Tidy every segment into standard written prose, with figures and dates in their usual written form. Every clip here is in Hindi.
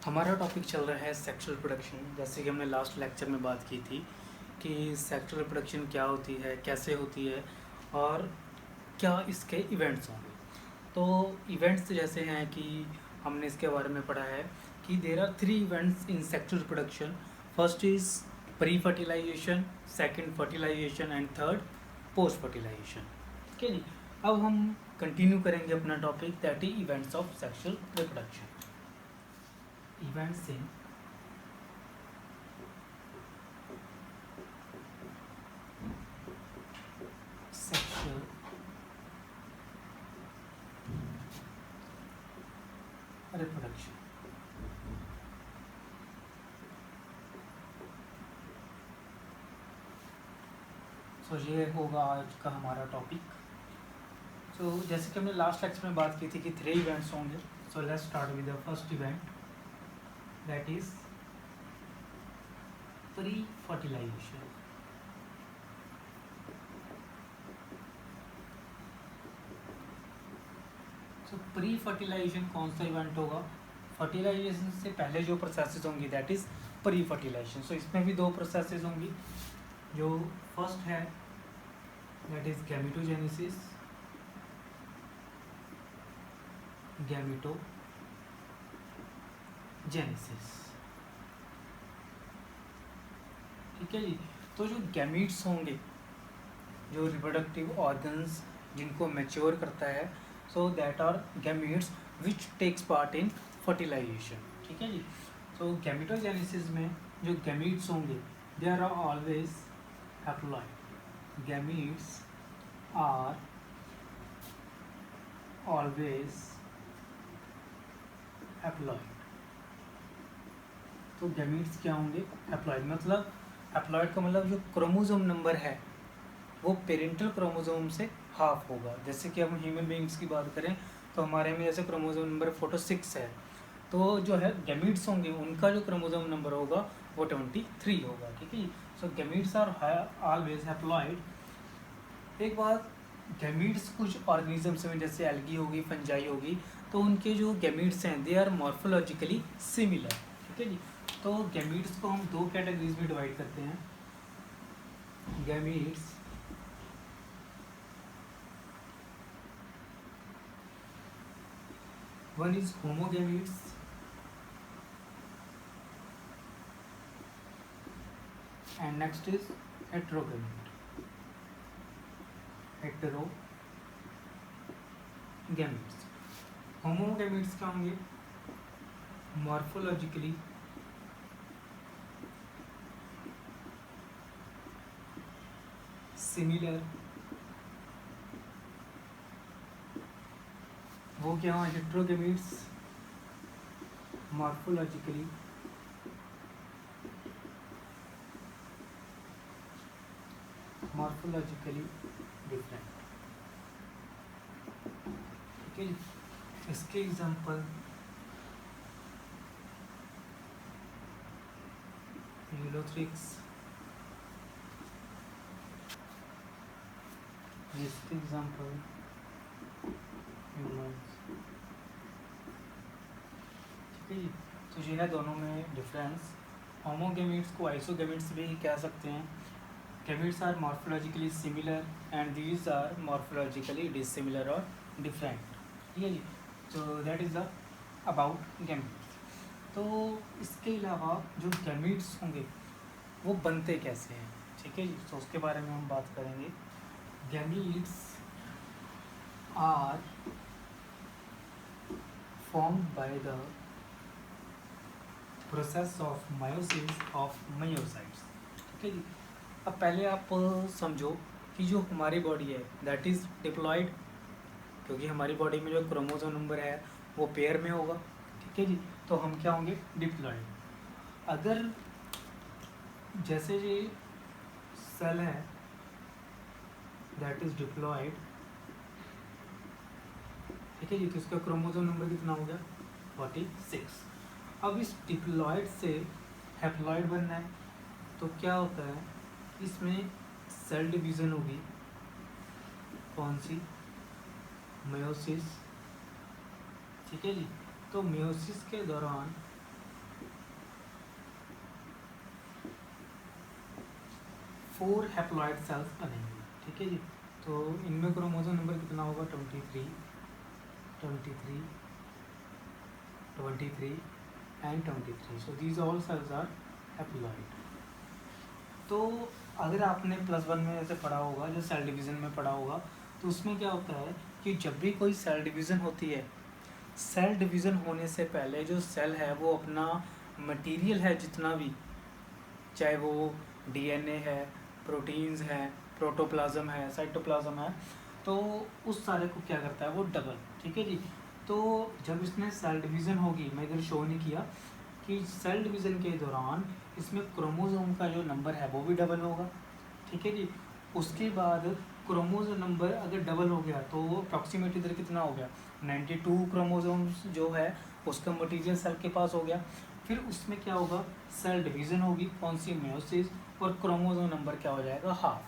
हमारा टॉपिक चल रहा है सेक्सुअल रिप्रोडक्शन। जैसे कि हमने लास्ट लेक्चर में बात की थी कि सेक्सुअल रिप्रोडक्शन क्या होती है, कैसे होती है और क्या इसके इवेंट्स होंगे। तो इवेंट्स जैसे हैं कि हमने इसके बारे में पढ़ा है कि there are 3 events in sexual reproduction. First is pre fertilisation, second fertilisation and third post fertilisation. ठीक है जी। अब हम कंटिन्यू करेंगे अपना topic, that is events of sexual reproduction. Events in sexual reproduction. So ये होगा आज का हमारा टॉपिक। सो जैसे कि हमने लास्ट लेक्चर में बात की थी कि 3 इवेंट्स होंगे। So let's start with the first event, that is pre fertilization. So pre fertilization कौन सा इवेंट होगा? फर्टिलाइजेशन से पहले जो प्रोसेसेस होंगी दैट इज प्री फर्टिलाइजेशन। सो इसमें भी 2 प्रोसेसेस होंगी। जो फर्स्ट है दैट इज गैमेटोजेनेसिस, गैमेटोजेनेसिस। ठीक है जी। तो जो गैमीट्स होंगे, जो रिप्रोडक्टिव ऑर्गन्स जिनको मैच्योर करता है, so that are gametes which takes part in fertilization. ठीक है जी। सो गैमेटोजेनेसिस में जो गैमीट्स होंगे they are always haploid. Gametes are always haploid. तो गैमीट्स क्या होंगे? हैप्लॉइड। मतलब हैप्लॉइड का मतलब जो क्रोमोसोम नंबर है वो पेरेंटल क्रोमोसोम से हाफ होगा। जैसे कि हम ह्यूमन बीइंग्स की बात करें तो हमारे में जैसे क्रोमोसोम नंबर 46 है, तो जो है गैमीट्स होंगे उनका जो क्रोमोसोम नंबर होगा वो 23 होगा। ठीक है। सो गैमीट्स आर ऑलवेज हैप्लॉइड। एक बात, गैमीट्स कुछ ऑर्गेनिजम्स में जैसे एल्गी होगी, फंजाई होगी, तो उनके जो गैमीट्स हैं दे आर मॉर्फोलॉजिकली सिमिलर। ठीक है जी। तो गैमीट्स को हम 2 कैटेगरीज में डिवाइड करते हैं। Gametes one is homogametes and next is heterogamete. heterogametes homogametes क्या होंगे? Morphologically similar. वो क्या है? हेटेरोगेमीट्स मॉर्फोलॉजिकली डिफरेंट। ठीक है। इसके एग्जांपल यूलोथ्रिक्स, इसके एग्जांपल ह्यूमन्स। ठीक है जी। तो ये है दोनों में डिफरेंस। होमोगेमीट्स को आइसोगेमीट्स भी कह सकते हैं। Gametes are morphologically similar and these are morphologically dissimilar और डिफरेंट। ठीक है जी। तो that is the about gametes. तो इसके अलावा जो गैमीट्स होंगे वो बनते कैसे हैं? ठीक है जी। तो उसके बारे में हम बात करेंगे। Gametes are formed by the process of meiosis of myocytes। ठीक है जी। अब पहले आप समझो कि जो हमारी बॉडी है दैट इज़ डिप्लॉयड, क्योंकि हमारी बॉडी में जो क्रोमोसोम नंबर है वो पेयर में होगा। ठीक है जी। तो हम क्या होंगे? डिप्लॉयड। अगर जैसे ये सेल है दैट इज़ डिप्लॉयड, ठीक है जी, तो इसका क्रोमोसोम नंबर कितना हो गया? 46। अब इस डिप्लॉयड से हैप्लॉयड बनना है तो क्या होता है? इसमें सेल डिवीज़न होगी। कौन सी? मेयोसिस। ठीक है जी। तो मेयोसिस के दौरान 4 हैप्लॉइड सेल्स बनेंगे, ठीक है जी। तो इनमें क्रोमोसोम नंबर कितना होगा, 23, 23, 23 and 23। So these all cells are haploid. तो अगर आपने +1 में ऐसे पढ़ा होगा, जो सेल डिवीज़न में पढ़ा होगा, तो उसमें क्या होता है कि जब भी कोई सेल डिवीज़न होती है, सेल डिवीज़न होने से पहले जो सेल है वो अपना मटेरियल है जितना भी, चाहे वो डीएनए है, प्रोटीन्स हैं, प्रोटोप्लाज्म है, साइटोप्लाज्म है, तो उस सारे को क्या करता है वो डबल, ठीक है जी। तो जब इसमें सेल डिवीज़न होगी, मैं इधर शो नहीं किया कि सेल डिवीज़न के दौरान इसमें क्रोमोसोम का जो नंबर है वो भी डबल होगा, ठीक है जी। उसके बाद क्रोमोसोम नंबर अगर डबल हो गया तो अप्रॉक्सीमेट इधर कितना हो गया, 92 क्रोमोसोम्स जो है उसका मटीरियल सेल के पास हो गया। फिर उसमें क्या होगा, सेल डिवीज़न होगी, कौन सी, मेयोसिस, और क्रोमोसोम नंबर क्या हो जाएगा, हाफ,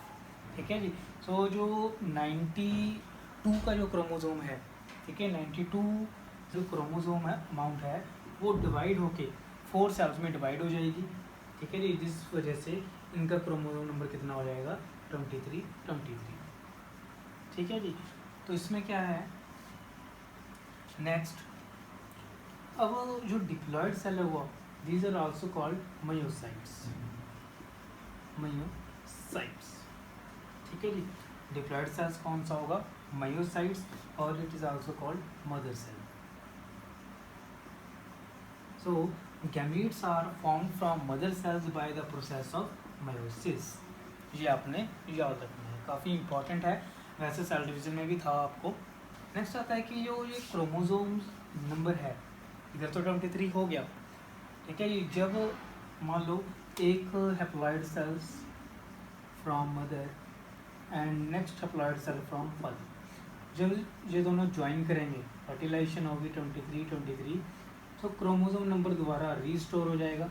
ठीक है जी। सो जो 92 का जो क्रोमोसोम है, ठीक है, 92 जो क्रोमोसोम है अमाउंट है वो डिवाइड होके 4 सेल्स में डिवाइड हो जाएगी, ठीक है जी। जिस वजह से इनका क्रोमोसोम नंबर कितना हो जाएगा, 23, 23, ठीक है जी। तो इसमें क्या है नेक्स्ट, अब जो डिप्लॉयड सेल है वो, these are also called meiocytes, meiocytes, ठीक है जी। डिप्लॉयड सेल्स कौन सा होगा, मायोसाइट्स, और it is also called mother cell. So gametes are form from mother cells by the process of meiosis. ये आपने याद रखना है, काफ़ी इंपॉर्टेंट है, वैसे सेल डिवीजन में भी था आपको। नेक्स्ट आता है कि जो ये क्रोमोसोम्स नंबर है, इधर तो 23 हो गया, ठीक है। ये जब मान लो एक haploid cells from mother and next haploid cell from father, जब ये दोनों ज्वाइन करेंगे, फर्टिलाइजेशन होगी 23, 23, तो क्रोमोसोम नंबर दोबारा रीस्टोर हो जाएगा,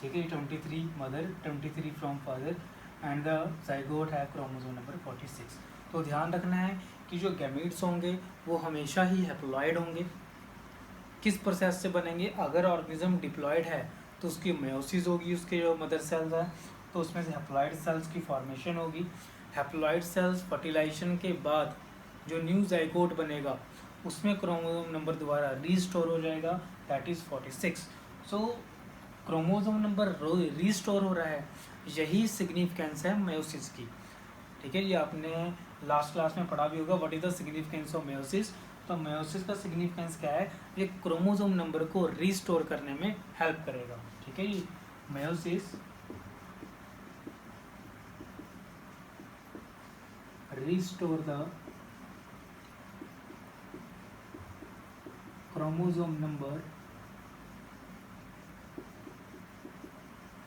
ठीक है। 23 mother, 23 from father, and the zygote है क्रोमोसोम नंबर 46। तो ध्यान रखना है कि जो गैमीट्स होंगे वो हमेशा ही हैप्लॉइड होंगे। किस प्रोसेस से बनेंगे, अगर ऑर्गेनिज्म डिप्लॉयड है तो उसकी मेयोसिस होगी, उसके जो मदर सेल्स हैं, तो उसमें से हैप्लॉइड सेल्स की फॉर्मेशन होगी। हैप्लॉइड सेल्स फर्टिलाइजेशन के बाद जो न्यू जाइगोट बनेगा उसमें क्रोमोसोम नंबर दोबारा रीस्टोर हो जाएगा, that is 46। So chromosome number restore हो रहा है, यही सिग्निफिकेंस है मेयोसिस की, ठीक है। ये आपने लास्ट क्लास में पढ़ा भी होगा, what is the significance of meiosis. तो मेयोसिस का सिग्निफिकेंस क्या है, ये क्रोमोसोम नंबर को रीस्टोर करने में हेल्प करेगा, ठीक है जी। Meiosis restore the chromosome number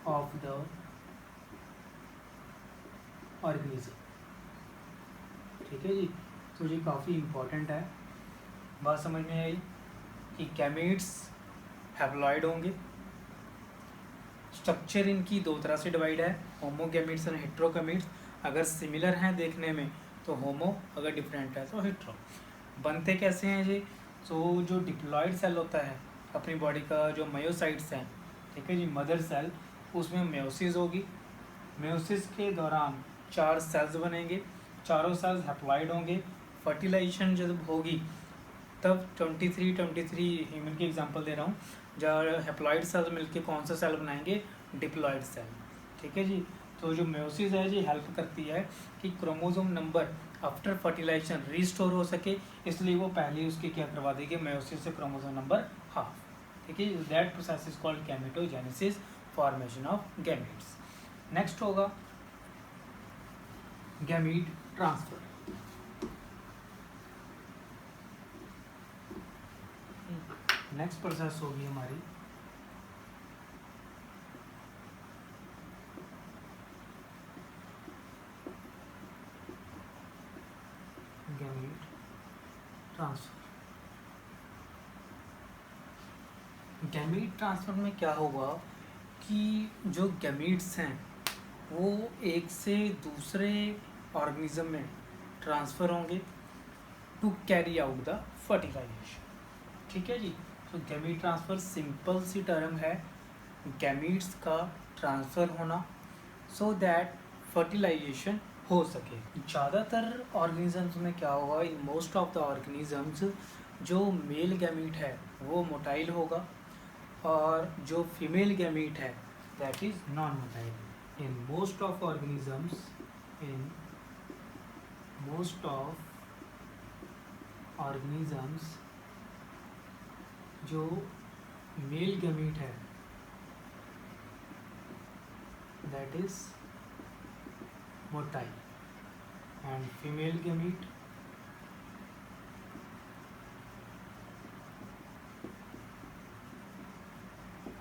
of the organism, ठीक है जी। तो ये काफ़ी इम्पोर्टेंट है, बात समझ में आई कि गैमीट्स हैप्लॉइड होंगे। स्ट्रक्चर इनकी दो तरह से डिवाइड है, होमोगैमीट्स और हेट्रोगैमीट्स। अगर सिमिलर हैं देखने में तो होमो, अगर डिफरेंट है तो हेट्रो। बनते कैसे हैं ये, सो जो डिप्लॉयड सेल होता है अपनी बॉडी का, जो मायोसाइट्स हैं, ठीक है जी, मदर सेल, उसमें मेयोसिस होगी। मेयोसिस के दौरान 4 सेल्स बनेंगे, चारों सेल्स हैप्लॉइड होंगे। फर्टिलाइजेशन जब होगी तब 23 ह्यूमन की एग्जांपल दे रहा हूँ, जहाँ हैप्लॉइड सेल मिलके कौन सा सेल बनाएंगे, डिप्लॉयड सेल, ठीक है जी। तो जो मेयोसिस है ये हेल्प करती है कि chromosome number after fertilization restore हो सके, इसलिए वो पहले उसकी क्या करवा देगी, मेयोसिस से क्रोमोसोम नंबर हाफ, ठीक है। That process is called gametogenesis, formation of gametes. Next होगा गैमीट ट्रांसफर। नेक्स्ट प्रोसेस होगी हमारी गैमीट ट्रांसफर। गैमीट ट्रांसफर में क्या होगा कि जो गैमीट्स हैं वो एक से दूसरे ऑर्गेनिज्म में ट्रांसफ़र होंगे to carry out the fertilization, ठीक है जी। तो गैमीट ट्रांसफ़र सिंपल सी टर्म है, गैमीट्स का ट्रांसफ़र होना, सो दैट फर्टिलाइजेशन हो सके। ज़्यादातर ऑर्गेनिजम्स में क्या होगा, in most of the organisms जो मेल गैमीट है वो मोटाइल होगा और जो फीमेल गैमीट है that is non motile. In most of organisms, in most of organisms जो मेल गैमीट है that is motile and female gamete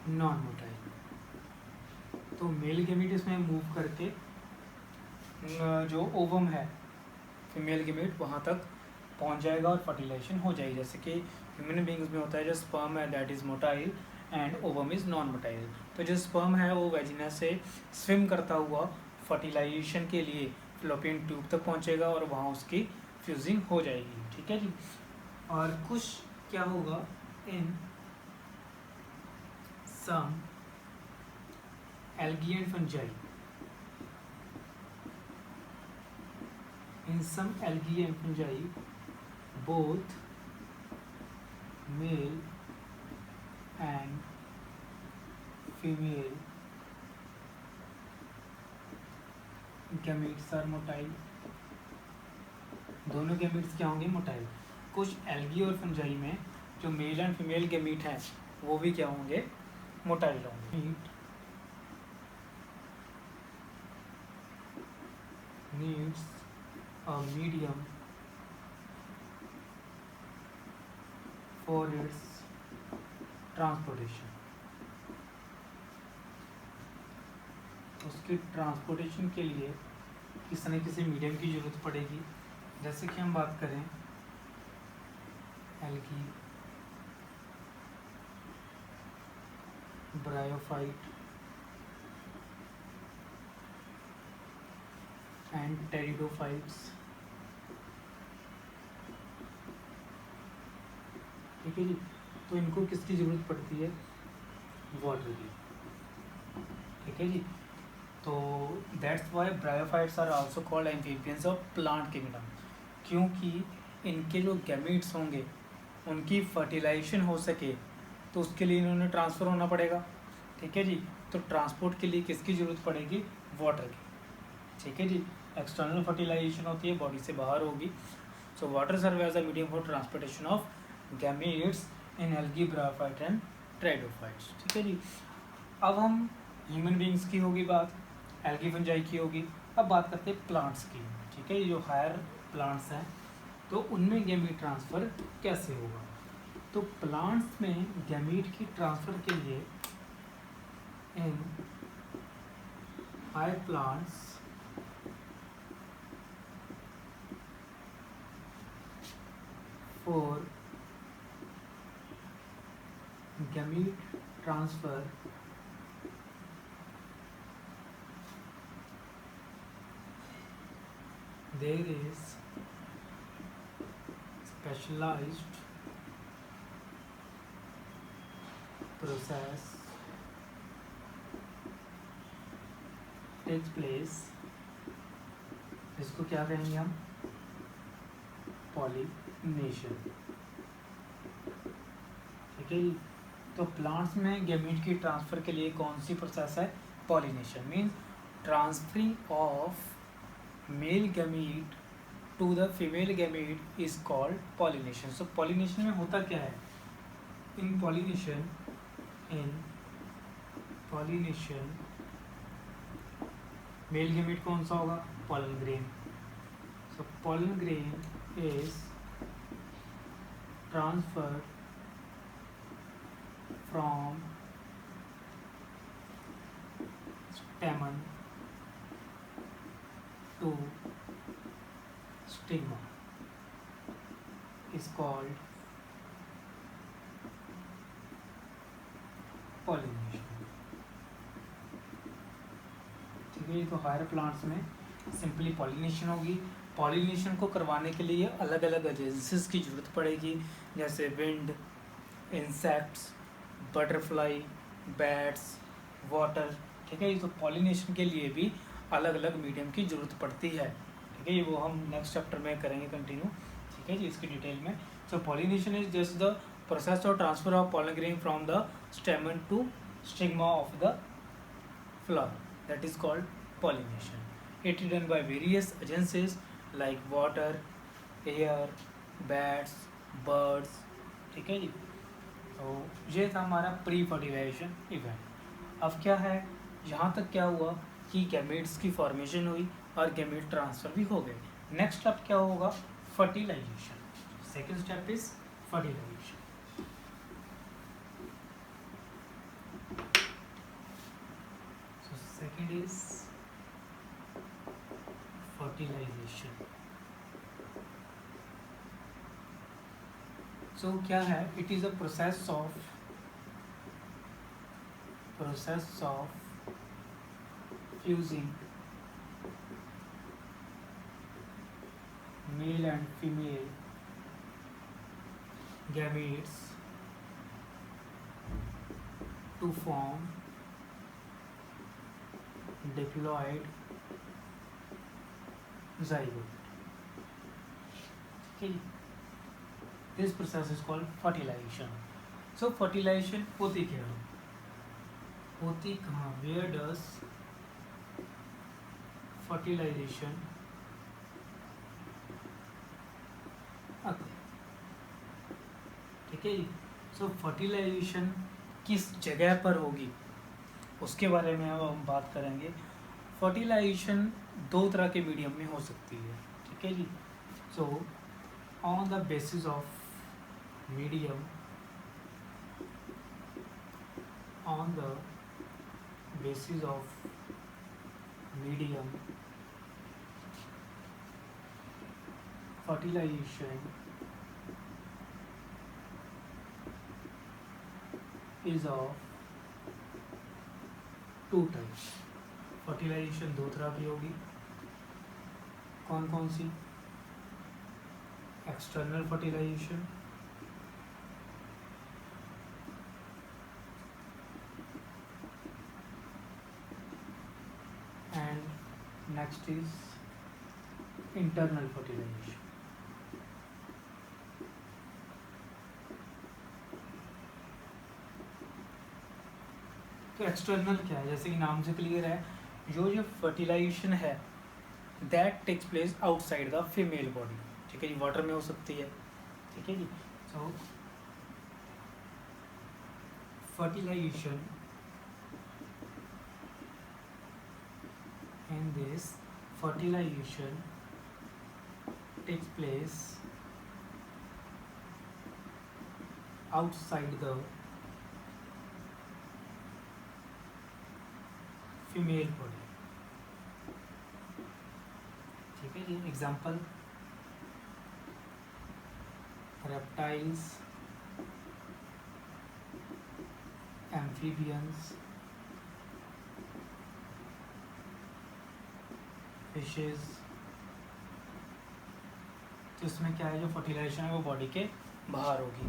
non motile. तो मेल गैमीट इसमें मूव करके जो ओवम है फीमेल गैमीट वहाँ तक पहुँच जाएगा और फर्टिलाइजेशन हो जाएगी। जैसे कि ह्यूमन बींग्स में होता है, जो स्पर्म है that is motile and ovum is non motile. तो जो स्पर्म है वो वेजिना से स्विम करता हुआ फर्टिलाइजेशन के लिए फैलोपियन ट्यूब तक पहुँचेगा और वहाँ उसकी फ्यूजिंग हो जाएगी। ठीक है जी। और कुछ क्या होगा, इन सम algae and fungi, in some algae and fungi both male and female gametes are motile। दोनों गैमीट्स क्या होंगे, मोटाइल। कुछ एल्गी और फंजाई में जो मेल एंड फीमेल गैमीट हैं वो भी क्या होंगे, मोटाइल होंगे। needs a medium for its transportation। उसकी ट्रांसपोर्टेशन के लिए किसी न किसी मीडियम की ज़रूरत पड़ेगी। जैसे कि हम बात करें एल्गी, ब्रायोफाइट एंड टेरिडोफाइट्स। ठीक है जी। तो इनको किसकी ज़रूरत पड़ती है, वाटर की। ठीक है जी। तो that's why bryophytes are also called amphibians of plant kingdom, क्योंकि इनके जो गैमीट्स होंगे उनकी फर्टिलाइजेशन हो सके तो उसके लिए इन्होंने ट्रांसफ़र होना पड़ेगा। ठीक है जी। तो ट्रांसपोर्ट के लिए किसकी ज़रूरत पड़ेगी, वाटर की। ठीक है जी। एक्सटर्नल फर्टिलाइजेशन होती है, बॉडी से बाहर होगी। So water serve as a medium for transportation of gametes in algae, bryophyte and pteridophytes. ठीक है जी। अब हम ह्यूमन बींग्स की होगी बात, एल्गी फंजाई की होगी। अब बात करते हैं प्लांट्स की। ठीक है, ये जो हायर प्लांट्स हैं तो उनमें गैमीट ट्रांसफ़र कैसे होगा। तो प्लांट्स में गैमीट की ट्रांसफ़र के लिए in higher plants for gamete transfer there is specialized process takes place, इसको क्या कहेंगे हम, पॉलिनेशन। ठीक है जी। तो प्लांट्स में गैमीट की ट्रांसफ़र के लिए कौन सी प्रोसेस है, pollination. Means transferring of male gamete to the female gamete is called pollination. So pollination में होता क्या है, इन पॉलिनेशन मेल गैमीट कौन सा होगा, pollen grain. So pollen grain is transferred from stamen to stigma is called pollination। ठीक है, तो हायर प्लांट्स में सिंपली पॉलिनेशन होगी। पॉलिनेशन को करवाने के लिए अलग अलग एजेंसीज की ज़रूरत पड़ेगी, जैसे wind, insects, butterfly, bats, water. ठीक है, तो पॉलिनेशन के लिए भी अलग अलग मीडियम की ज़रूरत पड़ती है। ठीक है, ये वो हम नेक्स्ट चैप्टर में करेंगे कंटिन्यू। ठीक है जी, इसकी डिटेल में। So pollination is just the process of transfer of pollen grain from the stamen to stigma of the flower, that is called pollination. It is done by various agencies like water, air, bats, birds. ठीक है जी, तो ये था हमारा प्री फर्टिलाइजेशन इवेंट। अब क्या है, यहाँ तक क्या हुआ कि गैमेट्स की फॉर्मेशन हुई और गैमेट ट्रांसफर भी हो गए। नेक्स्ट स्टेप क्या होगा, fertilization. Second step is fertilization. Second is fertilization. So क्या है, it is a process of fusing male and female gametes to form diploid zygote. Okay, this process is called fertilization. So fertilization होती क्या है, होती कहाँ, where does fertilization occur? ठीक है जी, सो फर्टिलाइजेशन किस जगह पर होगी उसके बारे में अब हम बात करेंगे। फर्टिलाइजेशन दो तरह के मीडियम में हो सकती है। ठीक है जी, so on the basis of medium, on the basis of medium, fertilization is of two types. Fertilisation दो तरह की होगी, कौन कौन सी, external fertilisation and next is internal fertilization. तो एक्सटर्नल क्या है, जैसे कि नाम से क्लियर है, जो फर्टिलाइजेशन है that takes place outside the female body. ठीक है जी, वाटर में हो सकती है। ठीक है जी, सो fertilisation and this fertilization takes place outside the female body। ठीक है जी, एग्जाम्पल रेप्टाइल्स, एम्फीबियंस, फिशेस। तो इसमें क्या है, जो फर्टिलाइजेशन है वो बॉडी के बाहर होगी,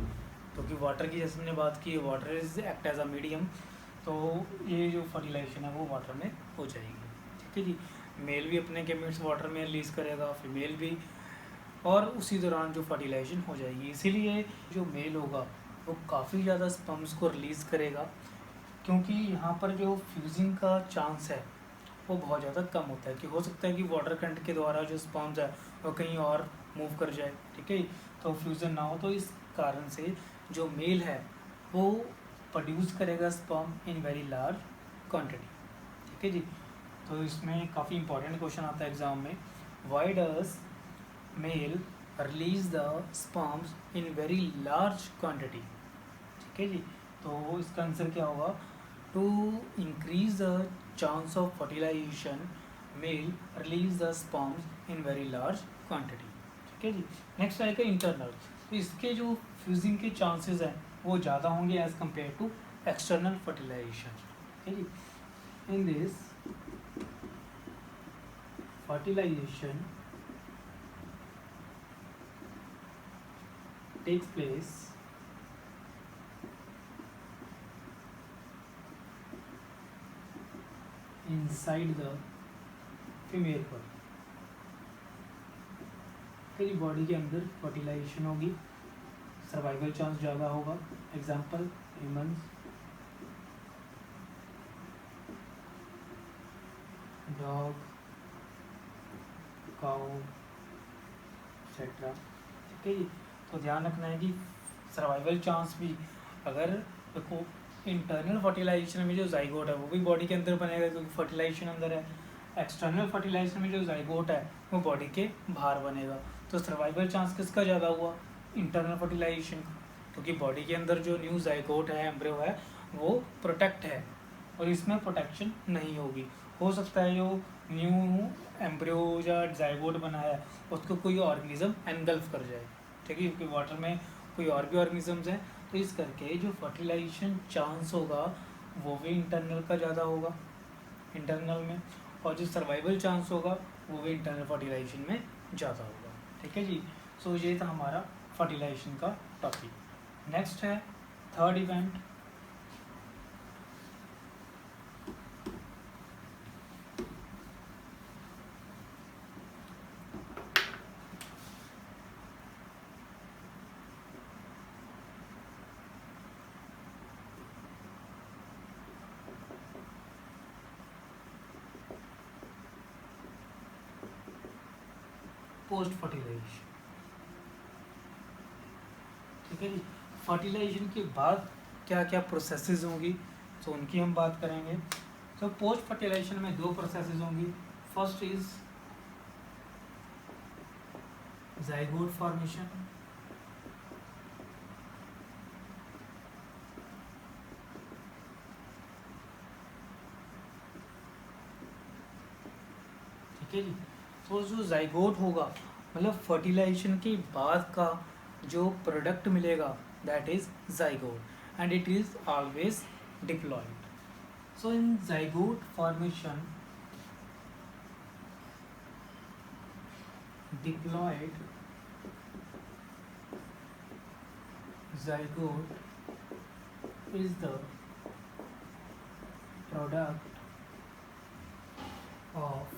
क्योंकि वाटर की जैसे हमने बात की, water is act as a medium, तो ये जो फर्टिलाइजेशन है वो वाटर में हो जाएगी। ठीक है जी, मेल भी अपने गैमेट्स वाटर में रिलीज करेगा, फीमेल भी, और उसी दौरान जो फर्टिलाइजेशन हो जाएगी। इसीलिए जो मेल होगा वो काफ़ी ज़्यादा स्पर्म्स को रिलीज़ करेगा, क्योंकि यहाँ पर जो फ्यूजिंग का चांस है वो बहुत ज़्यादा कम होता है, कि हो सकता है कि वाटर करंट के द्वारा जो स्पर्म्स है वो कहीं और मूव कर जाए। ठीक है, तो फ्यूज़न ना हो, तो इस कारण से जो मेल है वो प्रोड्यूस करेगा स्पर्म इन वेरी लार्ज क्वांटिटी। ठीक है जी, तो इसमें काफ़ी इंपॉर्टेंट क्वेश्चन आता है एग्जाम में, why does male release the sperms in very large quantity. ठीक है जी, तो इसका आंसर क्या होगा, to increase the chance of fertilization male release the sperms in very large quantity. ठीक है जी, नेक्स्ट आएगा इंटरनल। तो इसके जो फ्यूजिंग के चांसेस हैं वो ज़्यादा होंगे as compare to external fertilisation. ठीक है जी, in this fertilisation takes place inside the female पर। फिर बॉडी के अंदर फर्टिलाइजेशन होगी, सर्वाइवल चांस ज़्यादा होगा। एग्जाम्पल ह्यूमंस, डॉग, काऊ एक्सेट्रा। ठीक है जी। तो ध्यान रखना है कि सर्वाइवल चांस भी, अगर देखो इंटरनल फर्टिलाइजेशन में जो जाइगोट है वो भी बॉडी के अंदर बनेगा क्योंकि फर्टिलाइजेशन अंदर है। एक्सटर्नल फर्टिलाइजेशन में जो जाइगोट है वो बॉडी के बाहर बनेगा। तो सर्वाइवल चांस किसका ज़्यादा हुआ? इंटरनल फर्टिलाइजेशन का, क्योंकि बॉडी के अंदर जो न्यू जाइगोट है, एम्ब्रियो है, वो प्रोटेक्ट है और इसमें प्रोटेक्शन नहीं होगी। हो सकता है जो न्यू एम्ब्रियो या जाइगोट बना है उसको कोई ऑर्गेनिज्म एनगल्फ कर जाए। ठीक है, क्योंकि वाटर में कोई और भी ऑर्गेनिजम्स हैं, तो इस करके जो फर्टिलाइजेशन चांस होगा वो भी इंटरनल का ज़्यादा होगा, इंटरनल में, और जो सर्वाइवल चांस होगा वो भी इंटरनल फर्टिलाइजेशन में ज़्यादा होगा। ठीक है जी। सो ये था हमारा फर्टिलाइजेशन का टॉपिक। नेक्स्ट है थर्ड इवेंट, पोस्ट फर्टिलाइजेशन। ठीक है जी। फर्टिलाइजेशन के बाद क्या क्या प्रोसेसेस होंगी, तो उनकी हम बात करेंगे। तो पोस्ट फर्टिलाइजेशन में दो प्रोसेसेस होंगी। फर्स्ट इज जाइगोट फॉर्मेशन, ठीक है जी। तो जो जाइगोट होगा मतलब फर्टिलाइजेशन के बाद का जो प्रोडक्ट मिलेगा that is zygote and it is always diploid. So in zygote formation diploid zygote is the product of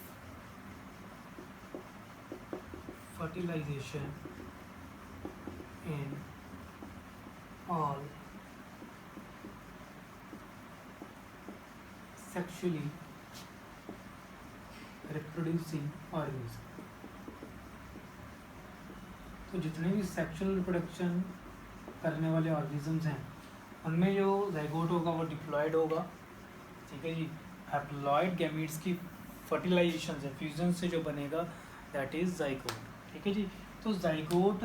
fertilization in all sexually reproducing organisms। तो जितने भी सेक्सुअल रिप्रोडक्शन करने वाले ऑर्गेनिजम्स हैं उनमें जो जाइगोट होगा वो डिप्लॉयड होगा। ठीक है जी। हैप्लॉयड गैमीट्स की फर्टिलाइजेशन से, फ्यूजन से जो बनेगा दैट इज जाइगोट। ठीक है जी। तो जाइगोट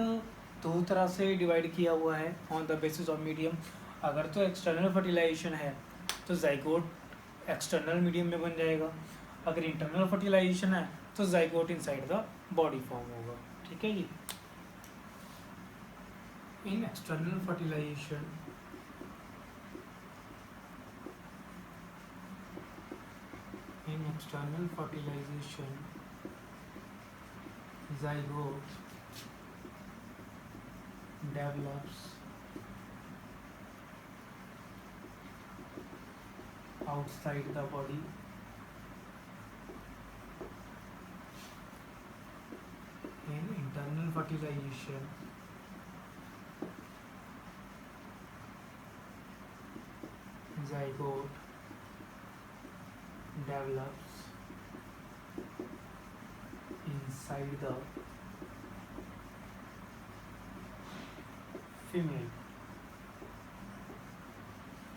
दो तरह से डिवाइड किया हुआ है on the basis of medium. अगर तो एक्सटर्नल फर्टिलाइजेशन है तो जाइगोट एक्सटर्नल मीडियम में बन जाएगा। अगर इंटरनल फर्टिलाइजेशन है तो zygote inside the body form होगा। ठीक है जी। In external fertilization, zygote develops outside the body in internal fertilization zygote develops inside the female।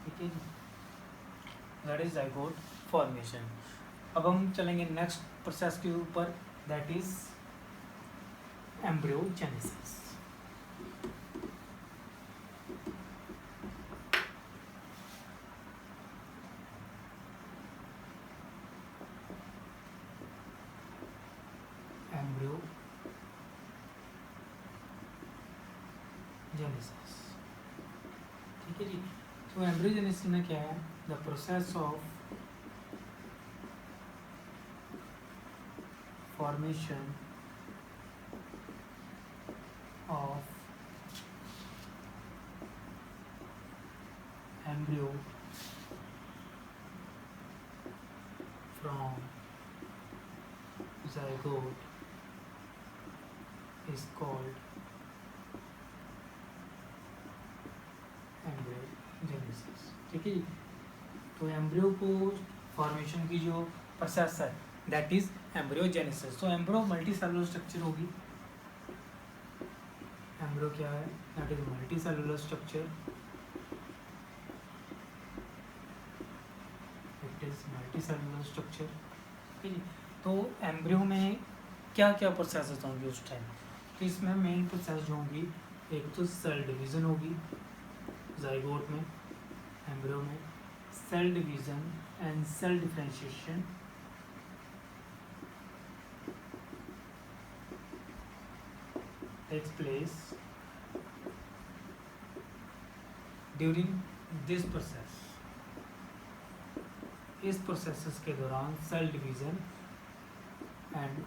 ठीक है जी। That is zygote formation. अब हम चलेंगे नेक्स्ट प्रोसेस के ऊपर, दैट इज एम्ब्रियोजेनेसिस। एम्ब्रियोजेनेसिस। ठीक है जी। तो एम्ब्रियोजेनेसिस में क्या है? The process of formation of embryo from zygote is called embryogenesis। ठीक है जी। तो एम्ब्रियो को फॉर्मेशन की जो प्रोसेस है दैट इज एम्ब्रियोजेनेसिस। तो एम्ब्रियो मल्टी सेलुलर स्ट्रक्चर होगी। एम्ब्रियो क्या है? That is multi cellular structure. It is multi cellular structure. ठीक है। तो एम्ब्रियो में क्या क्या प्रोसेसेस होंगे उस टाइम? तो इसमें मेन प्रोसेस जो होंगी, एक तो सेल डिवीज़न होगी जाइगोट में, एम्ब्रियो में cell division and cell differentiation takes place during this process। इस प्रोसेस के दौरान cell division and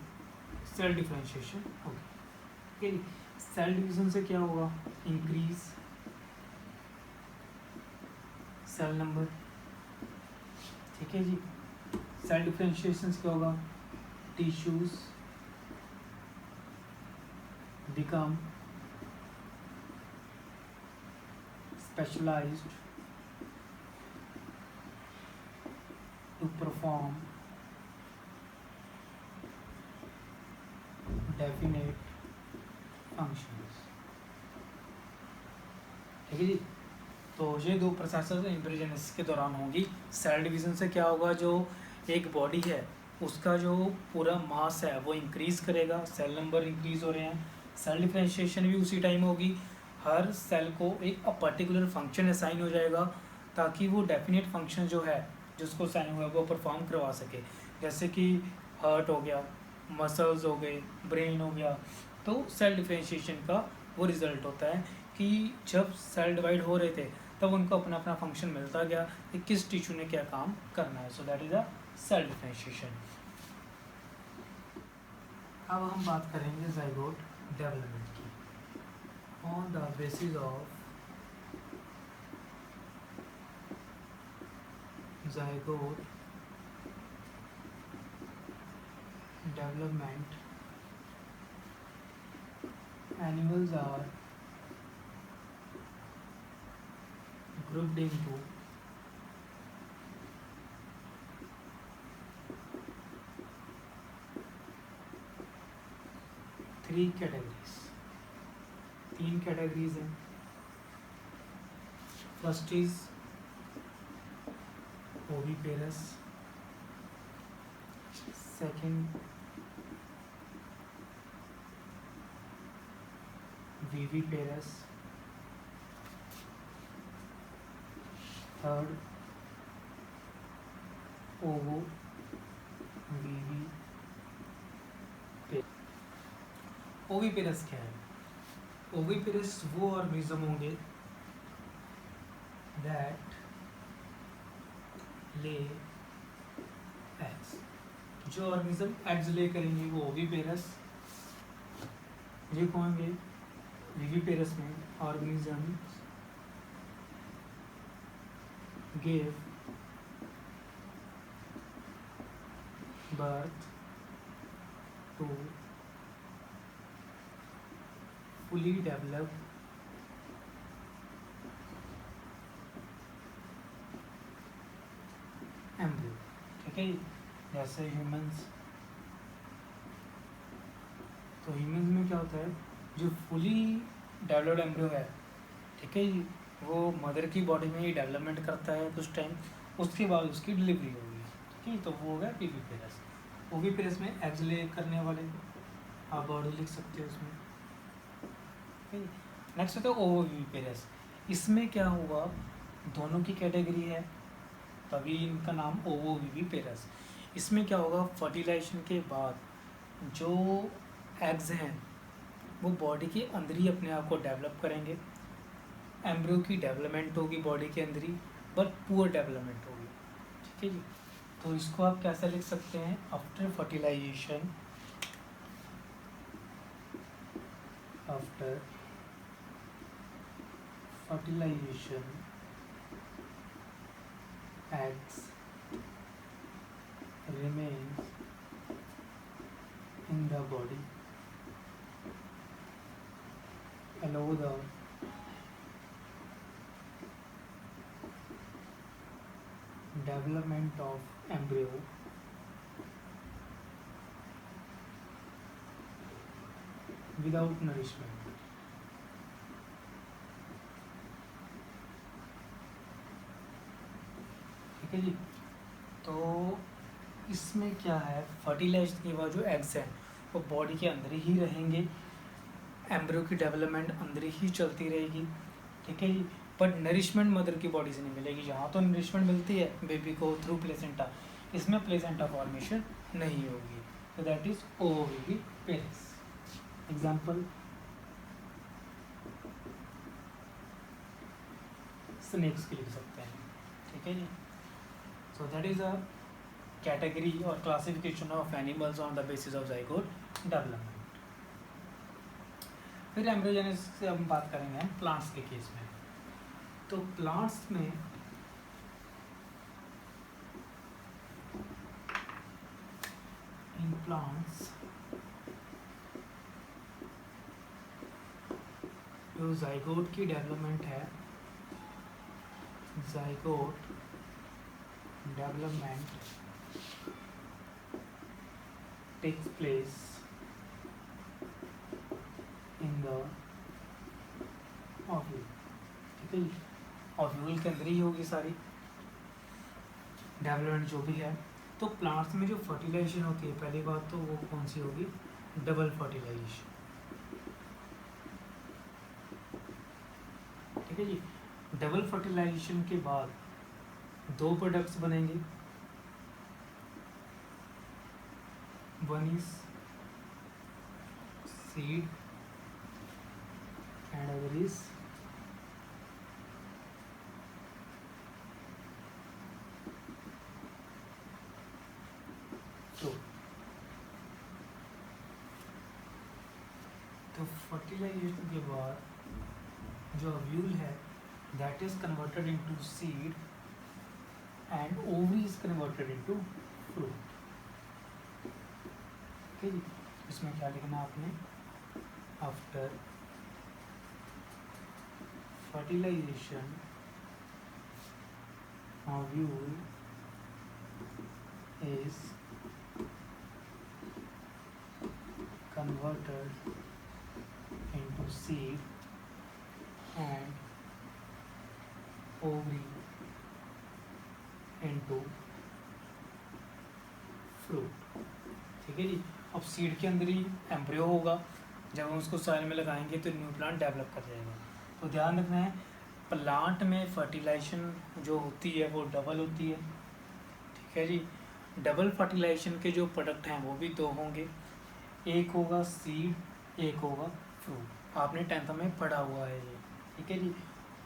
cell differentiation होगी। ठीक है। सेल डिवीज़न से क्या होगा? Increase cell number. ठीक है जी। सेल डिफरेंशिएशन से क्या होगा? Tissues become specialized to perform definite functions। ठीक है जी। तो ये दो प्रोसेसेस एम्ब्रियोजेनेसिस के दौरान होंगी। सेल डिवीज़न से क्या होगा? जो एक बॉडी है उसका जो पूरा मास है वो इंक्रीज करेगा, सेल नंबर इंक्रीज हो रहे हैं। सेल डिफरेंशिएशन भी उसी टाइम होगी। हर सेल को एक पर्टिकुलर फंक्शन असाइन हो जाएगा ताकि वो डेफिनेट फंक्शन जो है जिसको असाइन हुआ है वो परफॉर्म करवा सके। जैसे कि हार्ट हो गया, मसल्स हो गए, ब्रेन हो गया। तो सेल डिफरेंशिएशन का वो रिज़ल्ट होता है कि जब सेल डिवाइड हो रहे थे तब उनको अपना अपना फंक्शन मिलता गया कि किस टिश्यू ने क्या काम करना है। So that is a cell differentiation. अब हम बात करेंगे जाइगोट डेवलपमेंट की। On the basis of zygote development, animals are grouped into three categories। तीन कैटेगरीज हैं। First is oviparous, second viviparous, third ovo vivi. Oviparous क्या है? ओविपेरस वो ऑर्गेनिज्म होंगे दैट ले एग्स। जो ऑर्गेनिज्म एग्स ले करेंगे वो ओविपेरस। ये कौन होंगे? विविपेरस में organism give birth to fully developed embryo। ठीक है। जैसे ह्यूमंस, तो ह्यूमंस में क्या होता है? जो फुली डेवलप्ड एम्ब्रियो है, ठीक है जी, वो मदर की बॉडी में ही डेवलपमेंट करता है कुछ टाइम, उसके बाद उसकी डिलीवरी होगी। ठीक है। तो वो हो गया विविपेरस। ओविपेरस में एग्स ले करने वाले, आप बॉडी लिख सकते हो उसमें। ठीक है। नेक्स्ट होता है ओविपेरस। इसमें क्या हुआ? दोनों की कैटेगरी है तभी इनका नाम ओविपेरस। इसमें क्या होगा? फर्टिलाइजेशन के बाद जो एग्स हैं वो बॉडी के अंदर ही अपने आप को डेवलप करेंगे। एम्ब्रियो की डेवलपमेंट होगी बॉडी के अंदर ही, बट पुअर डेवलपमेंट होगी। ठीक है जी। तो इसको आप कैसे लिख सकते हैं? After fertilization, after fertilization eggs remains in the body allow the development of embryo without nourishment. ठीक है जी। तो इसमें क्या है, फर्टिलाइज के बाद जो एग्स हैं वो बॉडी के अंदर ही रहेंगे, एम्ब्रियो की डेवलपमेंट अंदर ही चलती रहेगी। ठीक है जी। बट नरिशमेंट मदर की बॉडी से नहीं मिलेगी। यहाँ तो नरिशमेंट मिलती है बेबी को थ्रू प्लेसेंटा, इसमें प्लेसेंटा फॉर्मेशन नहीं होगी। तो that is ovoviviparous. Example snakes की लिख सकते हैं। ठीक है जी। So that is a category और classification of animals on the basis of zygote development. फिर एम्ब्रियोजेनेसिस से हम बात करेंगे हम प्लांट्स के केस में। तो प्लांट्स में इन प्लांट्स जो ज़ाइगोट की डेवलपमेंट है, zygote development takes place in the ovule. ठीक है जी। ओव्यूल के अंदर ही होगी सारी डेवलपमेंट जो भी है। तो प्लांट्स में जो फर्टिलाइजेशन होती है, पहली बात तो वो कौन सी होगी, डबल फर्टिलाइजेशन। ठीक है जी। डबल फर्टिलाइजेशन के बाद दो प्रोडक्ट्स बनेंगे, one is seed and other is fruit. तो फर्टिलाइजेशन के बाद जो ओव्यूल है that is converted into seed and ovary is converted into fruit. ठीक है जी। इसमें क्या लिखना आपने, after fertilization ovule is converted into seed and ovary into fruit। ठीक है जी। अब सीड के अंदर ही एम्ब्रियो होगा, जब हम उसको सॉइल में लगाएंगे तो न्यू प्लांट डेवलप कर जाएगा। तो ध्यान रखना है, प्लांट में फर्टिलाइजेशन जो होती है वो डबल होती है। ठीक है जी। डबल फर्टिलाइजेशन के जो प्रोडक्ट हैं वो भी दो होंगे, एक होगा सीड, एक होगा फ्रूट। आपने 10th में पढ़ा हुआ है ये। ठीक है जी।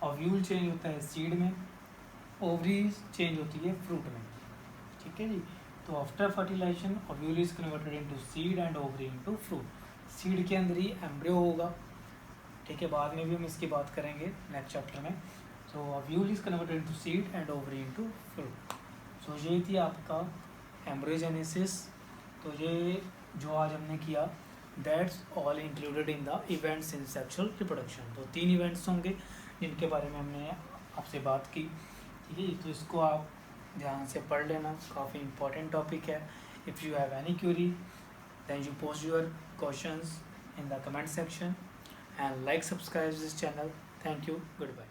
ओव्यूल चेंज होता है सीड में, ओवरीज चेंज होती है फ्रूट में। ठीक है जी। तो after fertilization ovule is converted into seed and ovary into fruit. Seed के अंदर ही एम्ब्रियो होगा। ठीक है, बाद में भी हम इसकी बात करेंगे नेक्स्ट चैप्टर में। So ovule is converted into seed and ovary into fruit. So ये थी आपका एम्ब्रियोजेनेसिस। तो ये जो आज हमने किया that's all included in the events in sexual reproduction. तो 3 इवेंट्स होंगे जिनके बारे में हमने आपसे बात की। ठीक है, तो इसको आप ध्यान से पढ़ लेना, काफ़ी इंपॉर्टेंट टॉपिक है। If you have any Curie then you post your questions in the comment section and like, subscribe this channel. Thank you. Goodbye.